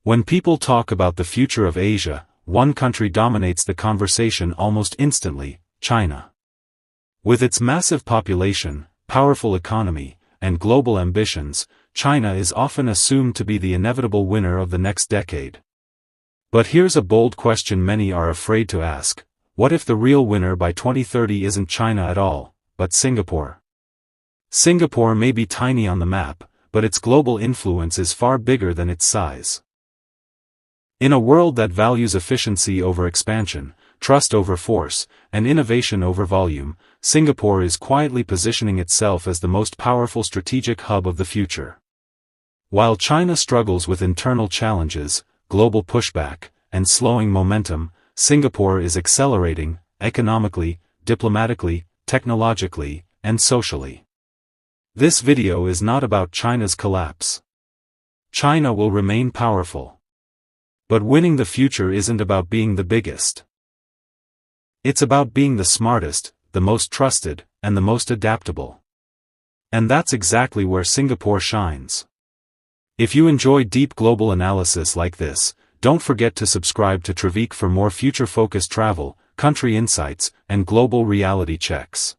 When people talk about the future of Asia, one country dominates the conversation almost instantly: China. With its massive population, powerful economy, and global ambitions, China is often assumed to be the inevitable winner of the next decade. But here's a bold question many are afraid to ask: what if the real winner by 2030 isn't China at all, but Singapore? Singapore may be tiny on the map, but its global influence is far bigger than its size. In a world that values efficiency over expansion, trust over force, and innovation over volume, Singapore is quietly positioning itself as the most powerful strategic hub of the future. While China struggles with internal challenges, global pushback, and slowing momentum, Singapore is accelerating, economically, diplomatically, technologically, and socially. This video is not about China's collapse. China will remain powerful. But winning the future isn't about being the biggest. It's about being the smartest, the most trusted, and the most adaptable. And that's exactly where Singapore shines. If you enjoy deep global analysis like this, don't forget to subscribe to Travique for more future-focused travel, country insights, and global reality checks.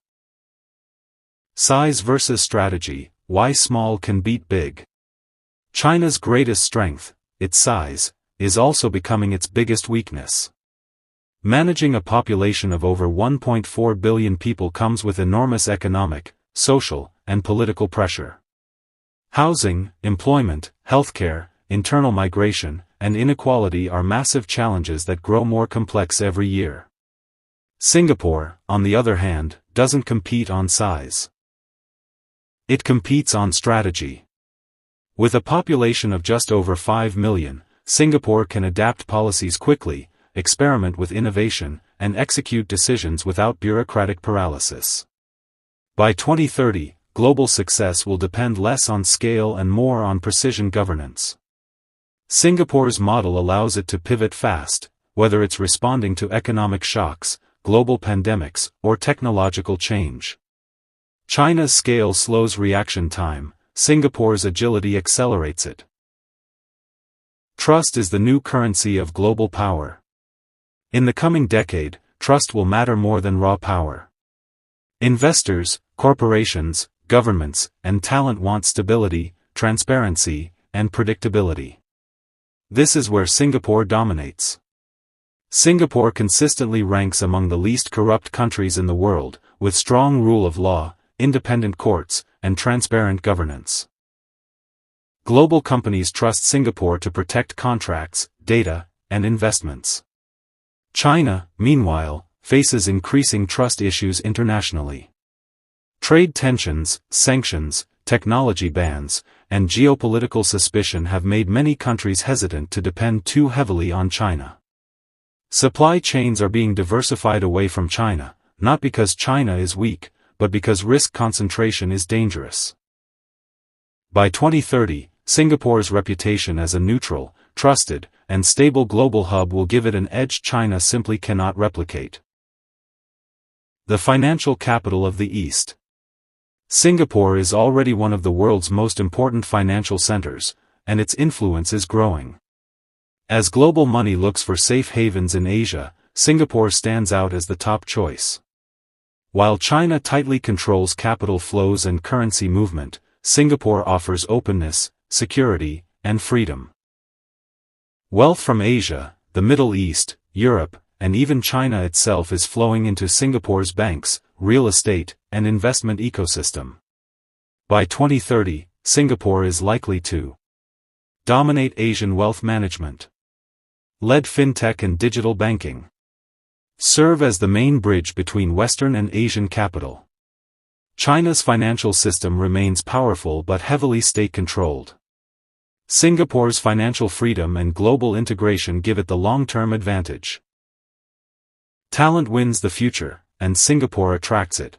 Size versus strategy: why small can beat big. China's greatest strength, its size, is also becoming its biggest weakness. Managing a population of over 1.4 billion people comes with enormous economic, social, and political pressure. Housing, employment, healthcare, internal migration, and inequality are massive challenges that grow more complex every year. Singapore, on the other hand, doesn't compete on size. It competes on strategy. With a population of just over 5 million, Singapore can adapt policies quickly, experiment with innovation, and execute decisions without bureaucratic paralysis. By 2030, global success will depend less on scale and more on precision governance. Singapore's model allows it to pivot fast, whether it's responding to economic shocks, global pandemics, or technological change. China's scale slows reaction time, Singapore's agility accelerates it. Trust is the new currency of global power. In the coming decade, trust will matter more than raw power. Investors, corporations, governments, and talent want stability, transparency, and predictability. This is where Singapore dominates. Singapore consistently ranks among the least corrupt countries in the world, with strong rule of law, independent courts, and transparent governance. Global companies trust Singapore to protect contracts, data, and investments. China, meanwhile, faces increasing trust issues internationally. Trade tensions, sanctions, technology bans, and geopolitical suspicion have made many countries hesitant to depend too heavily on China. Supply chains are being diversified away from China, not because China is weak, but because risk concentration is dangerous. By 2030, Singapore's reputation as a neutral, trusted, and stable global hub will give it an edge China simply cannot replicate. The financial capital of the East. Singapore is already one of the world's most important financial centers, and its influence is growing. As global money looks for safe havens in Asia, Singapore stands out as the top choice. While China tightly controls capital flows and currency movement, Singapore offers openness, security, and freedom. Wealth from Asia, the Middle East, Europe, and even China itself is flowing into Singapore's banks, real estate, and investment ecosystem. By 2030, Singapore is likely to dominate Asian wealth management, lead fintech and digital banking, serve as the main bridge between Western and Asian capital. China's financial system remains powerful but heavily state-controlled. Singapore's financial freedom and global integration give it the long-term advantage. Talent wins the future, and Singapore attracts it.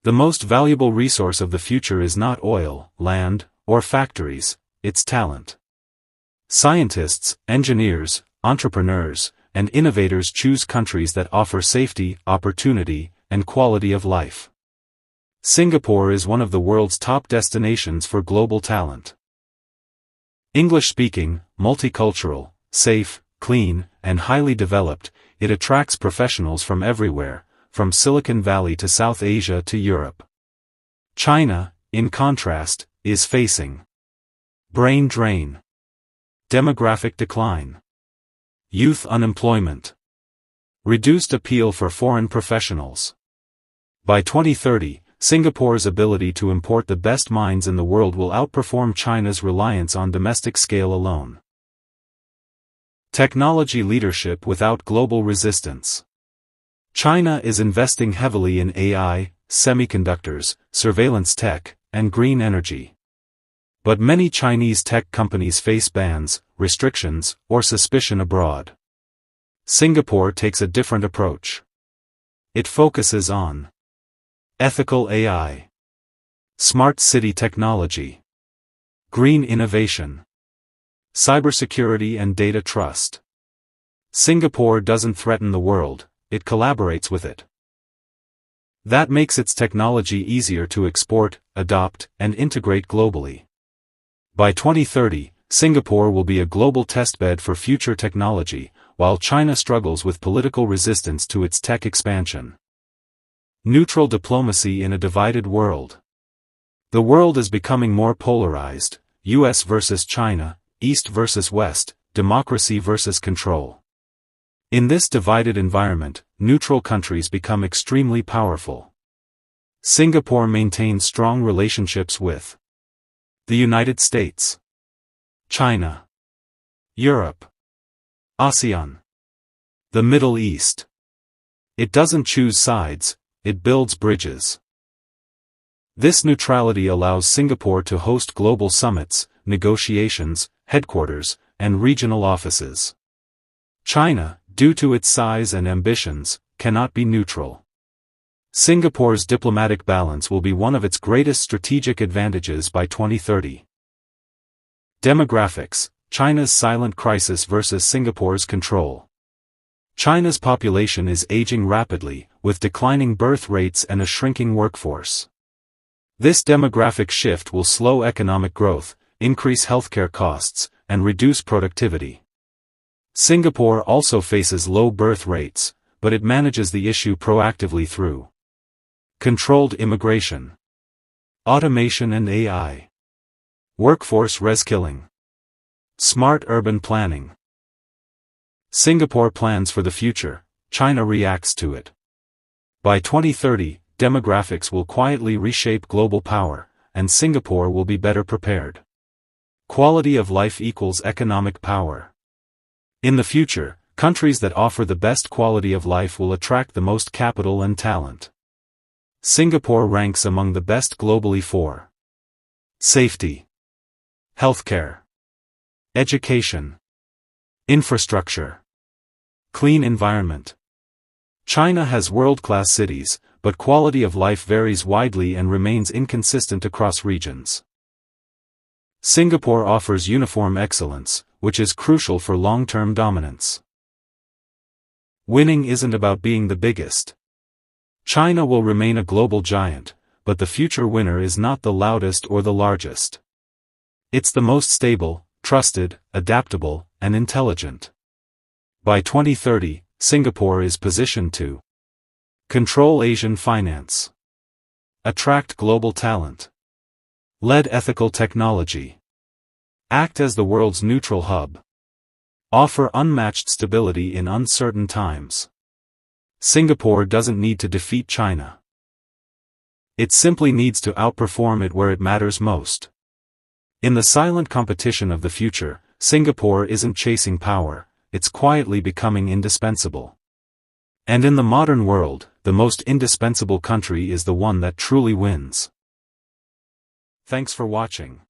The most valuable resource of the future is not oil, land, or factories, it's talent. Scientists, engineers, entrepreneurs, and innovators choose countries that offer safety, opportunity, and quality of life. Singapore is one of the world's top destinations for global talent. English-speaking, multicultural, safe, clean, and highly developed, it attracts professionals from everywhere, from Silicon Valley to South Asia to Europe. China, in contrast, is facing brain drain, demographic decline, youth unemployment, reduced appeal for foreign professionals. By 2030, Singapore's ability to import the best minds in the world will outperform China's reliance on domestic scale alone. Technology leadership without global resistance. China is investing heavily in AI, semiconductors, surveillance tech, and green energy. But many Chinese tech companies face bans, restrictions, or suspicion abroad. Singapore takes a different approach. It focuses on ethical AI, smart city technology, green innovation, cybersecurity and data trust. Singapore doesn't threaten the world, it collaborates with it. That makes its technology easier to export, adopt, and integrate globally. By 2030, Singapore will be a global testbed for future technology, while China struggles with political resistance to its tech expansion. Neutral diplomacy in a divided world. The world is becoming more polarized, US versus China, East versus West, democracy versus control. In this divided environment, neutral countries become extremely powerful. Singapore maintains strong relationships with the United States, China, Europe, ASEAN, the Middle East. It doesn't choose sides, it builds bridges. This neutrality allows Singapore to host global summits, negotiations, headquarters, and regional offices. China, due to its size and ambitions, cannot be neutral. Singapore's diplomatic balance will be one of its greatest strategic advantages by 2030. Demographics: China's silent crisis versus Singapore's control. China's population is aging rapidly, with declining birth rates and a shrinking workforce. This demographic shift will slow economic growth, increase healthcare costs, and reduce productivity. Singapore also faces low birth rates, but it manages the issue proactively through controlled immigration, automation and AI, workforce reskilling, smart urban planning. Singapore plans for the future, China reacts to it. By 2030, demographics will quietly reshape global power, and Singapore will be better prepared. Quality of life equals economic power. In the future, countries that offer the best quality of life will attract the most capital and talent. Singapore ranks among the best globally for safety, healthcare, education, infrastructure, clean environment. China has world-class cities, but quality of life varies widely and remains inconsistent across regions. Singapore offers uniform excellence, which is crucial for long-term dominance. Winning isn't about being the biggest. China will remain a global giant, but the future winner is not the loudest or the largest. It's the most stable, trusted, adaptable, and intelligent. By 2030, Singapore is positioned to control Asian finance, attract global talent, lead ethical technology, act as the world's neutral hub, offer unmatched stability in uncertain times. Singapore doesn't need to defeat China. It simply needs to outperform it where it matters most. In the silent competition of the future, Singapore isn't chasing power, it's quietly becoming indispensable. And in the modern world, the most indispensable country is the one that truly wins. Thanks for watching.